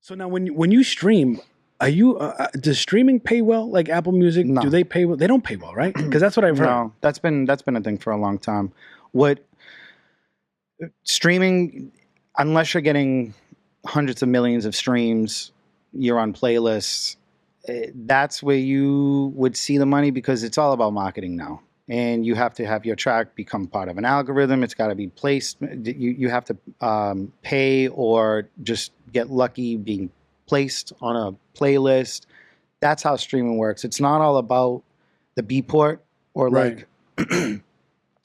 So now, when you stream, are you does streaming pay well? Like Apple Music, No. do they pay well? They don't pay well, right? Because that's what I've heard. No, that's been a thing for a long time. What streaming, unless you're getting hundreds of millions of streams, you're on playlists. That's where you would see the money because it's all about marketing now. And you have to have your track become part of an algorithm. It's got to be placed. You have to pay or just get lucky being placed on a playlist. That's how streaming works. It's not all about the Beatport or Right. like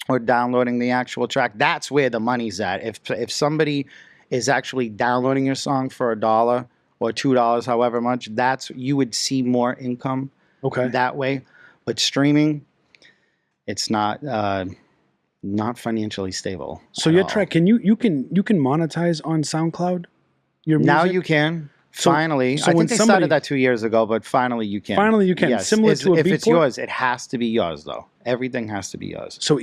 or downloading the actual track. That's where the money's at. If somebody is actually downloading your song for $1 or $2, however much, you would see more income Okay. that way. But streaming, it's not financially stable. So at your all. track, you can monetize on SoundCloud? Your music? Now you can. So- Finally, so I when think they somebody- started that 2 years ago, but finally you can. Finally you can. Yes. Similar to a if it's Beatport? yours, it has to be yours though. Everything has to be yours. So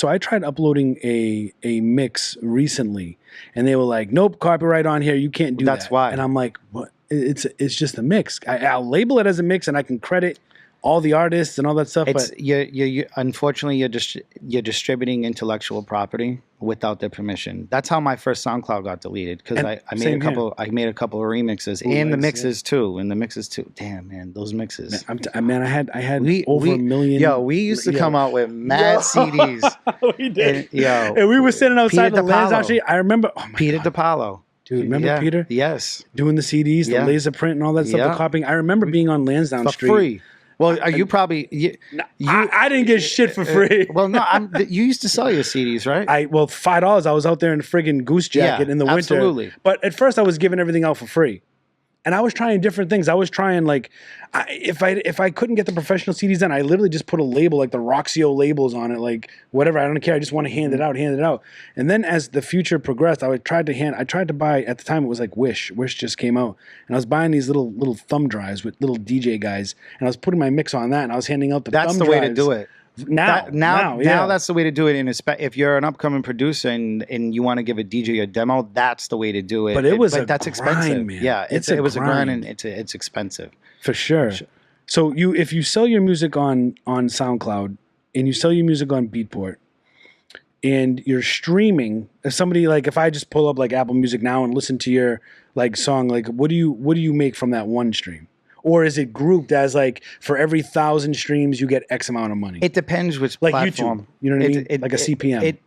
I tried uploading a mix recently, and they were like, "Nope, copyright on here. You can't do that." That's why. And I'm like, "What? It's just a mix. I'll label it as a mix, and I can credit all the artists and all that stuff." It's but you unfortunately you're distributing intellectual property without their permission. That's how my first SoundCloud got deleted because And I made same a couple. I made a couple of remixes and the Bootlegs, mixes too. And the mixes too. Damn man, those mixes. man, I had over a million. Yo, we used to come out with mad CDs. We did. And, And we were sitting outside Peter the Lands DiPaolo. Street. I remember Peter God. DiPaolo. Dude, remember Yeah. Peter? Yes. Doing the CDs, Yeah. the laser print and all that stuff, Yeah. the copying. I remember being on Lansdowne For Street. free. Well, are you probably I didn't get shit for free. well, no, you used to sell your CDs, right? $5. I was out there in friggin' goose jacket Yeah, in the winter. absolutely. But at first I was giving everything out for free. And I was trying different things. I was trying like, if I couldn't get the professional CDs done, I literally just put a label like the Roxio labels on it, like whatever. I don't care. I just want to hand it out. And then as the future progressed, I tried to buy, at the time it was like Wish just came out, and I was buying these little thumb drives with little DJ guys, and I was putting my mix on that, and I was handing out the That's thumb the way to drives. do it. Now, Now that's the way to do it. If you're an upcoming producer and you want to give a DJ a demo, that's the way to do it. But it was a that's grind, expensive. man. Yeah, It's it was a grind, grind. and it's expensive. For sure. So if you sell your music on SoundCloud and you sell your music on Beatport and you're streaming, if I just pull up like Apple Music now and listen to your like song, like what do you make from that one stream? Or is it grouped as like for every 1,000 streams you get X amount of money? It depends which like platform. YouTube, you know what I mean? Like a CPM.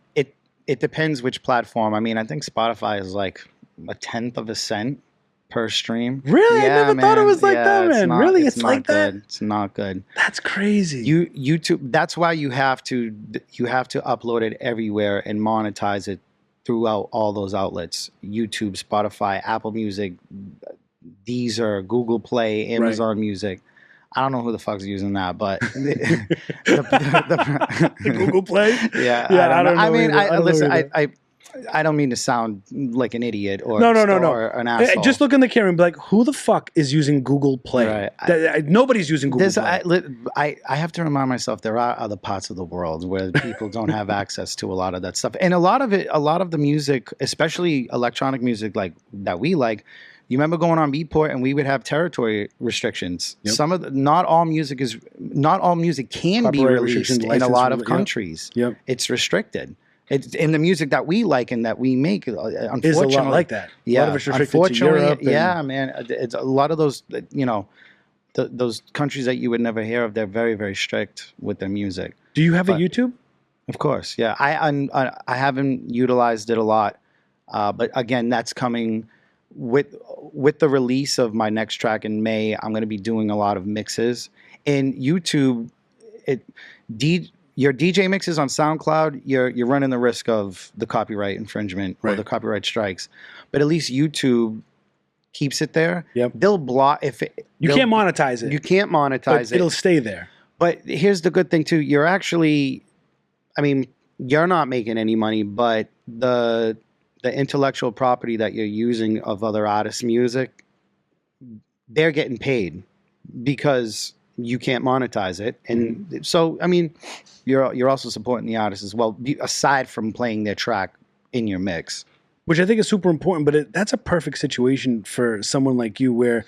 It depends which platform. I mean, I think Spotify is like 1/10 of a cent per stream. Really? Yeah, I never thought it was like that, it's man. not- Really? It's not like that? good. It's not good. That's crazy. YouTube. That's why you have to upload it everywhere and monetize it throughout all those outlets: YouTube, Spotify, Apple Music, Deezer, Google Play, Amazon Music. I don't know who the fuck's using that, but Google Play? Yeah, Yeah, I don't know I mean, either. listen. either. I don't mean to sound like an idiot or No. or an asshole. Just look in the camera and be like, who the fuck is using Google Play? Right. Nobody's using Google Play. I have to remind myself there are other parts of the world where people don't have access to a lot of that stuff, and a lot of the music, especially electronic music like that we like. You remember going on Beatport and we would have territory restrictions. Yep. Not all music can be Copyright released restrictions, in a lot of yep. countries. Yep. It's restricted. It's in the music that we like and that we make. Unfortunately, Is a lot like that. Yeah, A lot of it's restricted to unfortunately, Europe. yeah, man. It's a lot of those. Those countries that you would never hear of. They're very, very strict with their music. Do you have a YouTube? Of course, yeah. I haven't utilized it a lot, but again, that's coming with the release of my next track in May. I'm going to be doing a lot of mixes and YouTube. Your DJ mixes on SoundCloud, you're running the risk of the copyright infringement or the copyright strikes, but at least YouTube keeps it there. Yep. They'll block You can't monetize it. You can't monetize but it. It'll stay there. But here's the good thing too. You're actually, I mean, you're not making any money, but the intellectual property that you're using of other artists' music, they're getting paid because you can't monetize it. And so, I mean, you're also supporting the artist as well, aside from playing their track in your mix. which I think is super important. But that's a perfect situation for someone like you, where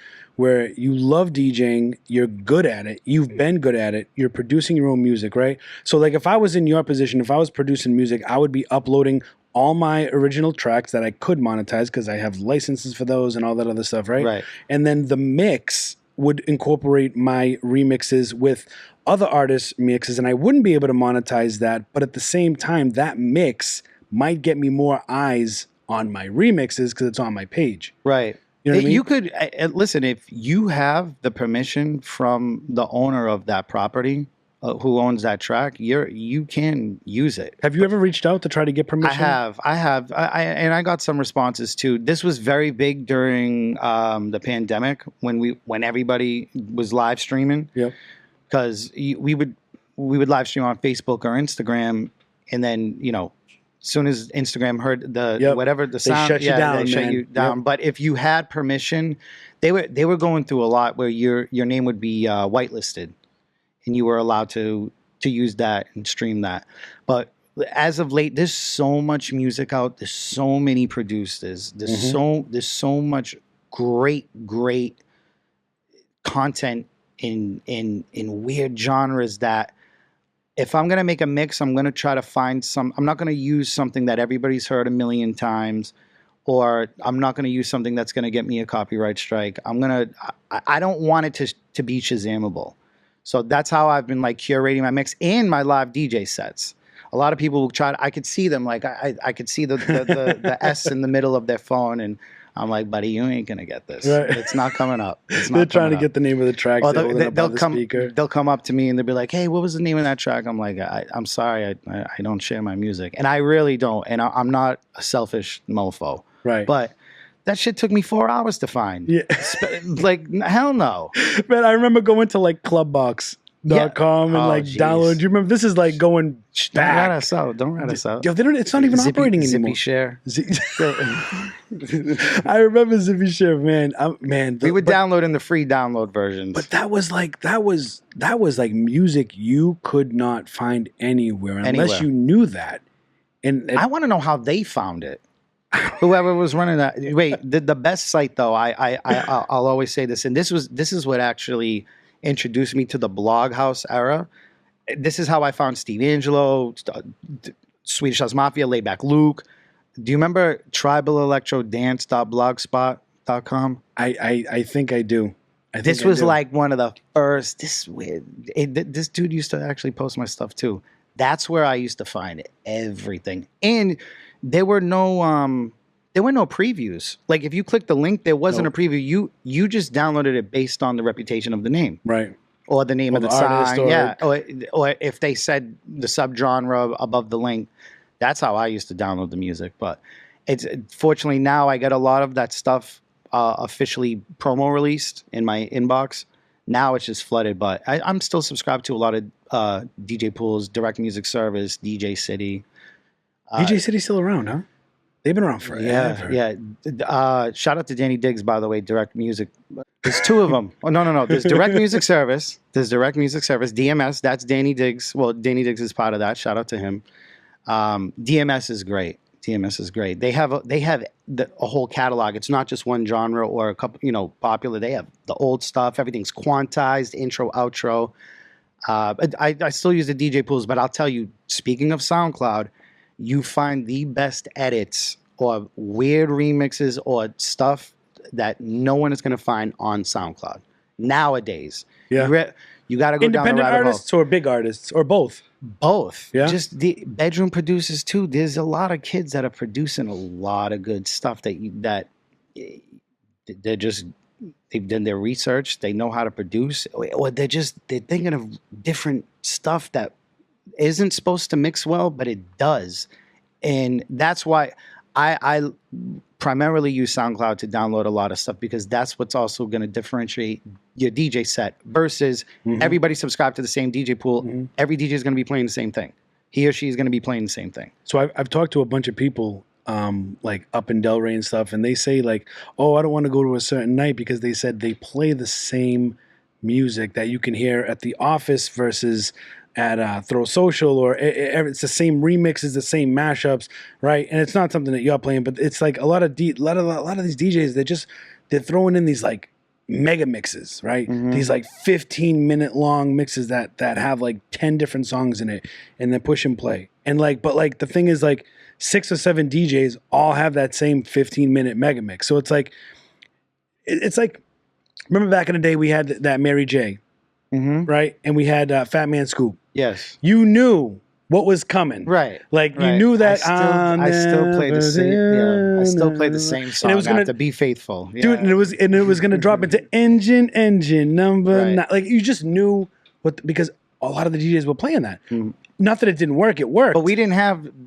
you love DJing, you're good at it, you've been good at it, you're producing your own music, right? So like if I was in your position, if I was producing music, I would be uploading all my original tracks that I could monetize because I have licenses for those and all that other stuff, right? Right. And then the mix would incorporate my remixes with other artists' mixes, and I wouldn't be able to monetize that. But at the same time, that mix might get me more eyes on my remixes because it's on my page. Right. You know what I mean? You could listen if you have the permission from the owner of that property, who owns that track. You can use it. Have you ever reached out to try to get permission? I have, and I got some responses too. This was very big during the pandemic when everybody was live streaming. Yep. Because we would live stream on Facebook or Instagram, and then as soon as Instagram heard whatever the sound, shut you down, they shut man. you down. Yep. But if you had permission, they were going through a lot where your name would be whitelisted, and you were allowed to use that and stream that. But as of late, there's so much music out. There's so many producers. There's so much great content in weird genres that if I'm gonna make a mix, I'm gonna try to find I'm not gonna use something that everybody's heard a million times, or I'm not gonna use something that's gonna get me a copyright strike. I don't want it to be Shazamable. So that's how I've been like curating my mix and my live DJ sets. A lot of people will try I could see them like I could see the S in the middle of their phone, and I'm like, buddy, you ain't gonna get this. Right. It's not coming up. They're trying to get the name of the track. Well, They'll come up to me and they'll be like, hey, what was the name of that track? I'm like, I'm sorry, I don't share my music, and I really don't. And I'm not a selfish mofo, right? But that shit took me 4 hours to find. Yeah. Like hell no. Man, I remember going to like clubbox.com and download. Do you remember? This is like going back. Don't rat us out. Don't rat us out. Yo, it's not even operating anymore. Zippy Share. I remember Zippy Share, man. We would download in the free download versions. But that was like music you could not find anywhere unless you knew that. And I want to know how they found it. Whoever was running that. Wait, the best site though. I'll always say this, and this is what actually introduced me to the blog house era. This is how I found Steve Angelo, Swedish House Mafia, Layback Luke. Do you remember tribalectrodance.blogspot.com? I think I do. This was like one of the first. This dude used to actually post my stuff too. That's where I used to find everything, and there were no previews. Like if you click the link, there wasn't a preview. You just downloaded it based on the reputation of the name, right? Or the name of the artist, song, or if they said the subgenre above the link. That's how I used to download the music. But it's fortunately now I get a lot of that stuff officially promo released in my inbox. Now it's just flooded, but I'm still subscribed to a lot of DJ pools, Direct Music Service, DJ City. DJ City's still around, huh? They've been around forever. Yeah. Shout out to Danny Diggs, by the way, Direct Music. There's two of them. Oh, no. There's Direct Music Service. DMS, that's Danny Diggs. Well, Danny Diggs is part of that. Shout out to him. DMS is great. They have a whole catalog. It's not just one genre or a couple, popular. They have the old stuff. Everything's quantized, intro, outro. I still use the DJ pools, but I'll tell you, speaking of SoundCloud, you find the best edits or weird remixes or stuff that no one is going to find on SoundCloud nowadays. Yeah. You got to go down the independent rabbit artists or big artists or both. Both. Yeah. Just the bedroom producers too. There's a lot of kids that are producing a lot of good stuff that they've done their research. They know how to produce, or they're thinking of different stuff that isn't supposed to mix well, but it does. And that's why I primarily use SoundCloud to download a lot of stuff, because that's what's also going to differentiate your DJ set versus everybody subscribed to the same DJ pool. Every DJ is going to be playing the same thing. He or she is going to be playing the same thing. So I've talked to a bunch of people like up in Delray and stuff, and they say like, oh, I don't want to go to a certain night because they said they play the same music that you can hear at the office versus Throw Social, or it's the same remixes, the same mashups, right? And it's not something that you're playing, but it's like a lot of these DJs, they're throwing in these like mega mixes, right? These like 15-minute long mixes that have like 10 different songs in it, and then push and play. And like, but like the thing is, like 6 or 7 DJs all have that same 15-minute mega mix. So it's like remember back in the day we had that Mary J, right? And we had Fat Man Scoop. Yes. You knew what was coming. Right. Like you knew that I still play the same. Yeah. I still play the same song. And it was gonna to be faithful. Yeah. dude, and it was gonna drop into engine number 9. Like you just knew because a lot of the DJs were playing that. Not that it didn't work, it worked. But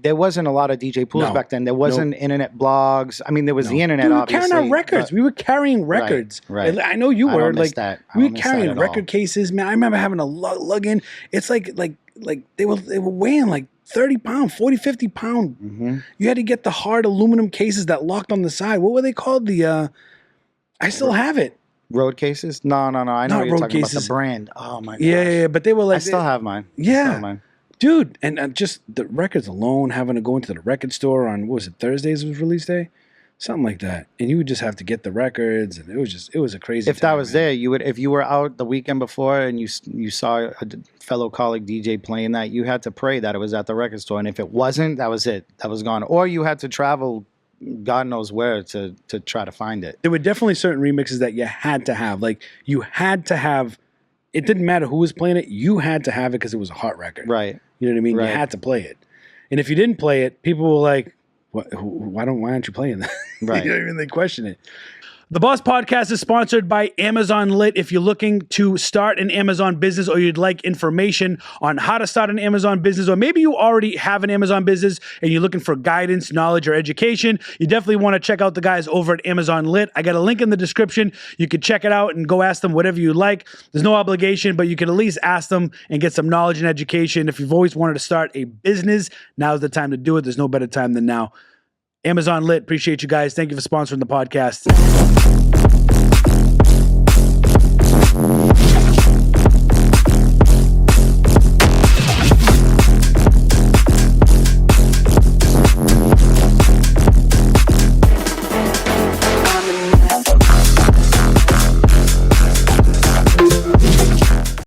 there wasn't a lot of DJ pools back then. There wasn't internet blogs. I mean, there was the internet, obviously. We were carrying our records. We were carrying records. Right. I know you were. Like, we were carrying that record cases, man. I remember having a lug in. It's like they were weighing like 30 pounds, 40, 50 pounds. You had to get the hard aluminum cases that locked on the side. What were they called? I still have it. Road cases? No. I know Not what you're road talking cases. about. The brand. Oh, my gosh. Yeah. But they were like... I still have mine. Yeah. Dude, and just the records alone, having to go into the record store on, what was it, Thursdays was release day? Something like that. And you would just have to get the records, and it was a crazy If time, that was man. there, if you were out the weekend before and you saw a fellow colleague DJ playing that, you had to pray that it was at the record store. And if it wasn't, that was it. That was gone. Or you had to travel God knows where to try to find it. There were definitely certain remixes that you had to have. Like, you had to have... It didn't matter who was playing it. You had to have it because it was a hot record. Right. You know what I mean? Right. You had to play it. And if you didn't play it, people were like, why aren't you playing that? Right. You know what I mean? They question it. The Boss Podcast is sponsored by Amazon Lit. If you're looking to start an Amazon business, or you'd like information on how to start an Amazon business, or maybe you already have an Amazon business and you're looking for guidance, knowledge, or education, you definitely want to check out the guys over at Amazon Lit. I got a link in the description. You can check it out and go ask them whatever you like. There's no obligation, but you can at least ask them and get some knowledge and education. If you've always wanted to start a business, now's the time to do it. There's no better time than now. Amazon Lit, appreciate you guys. Thank you for sponsoring the podcast.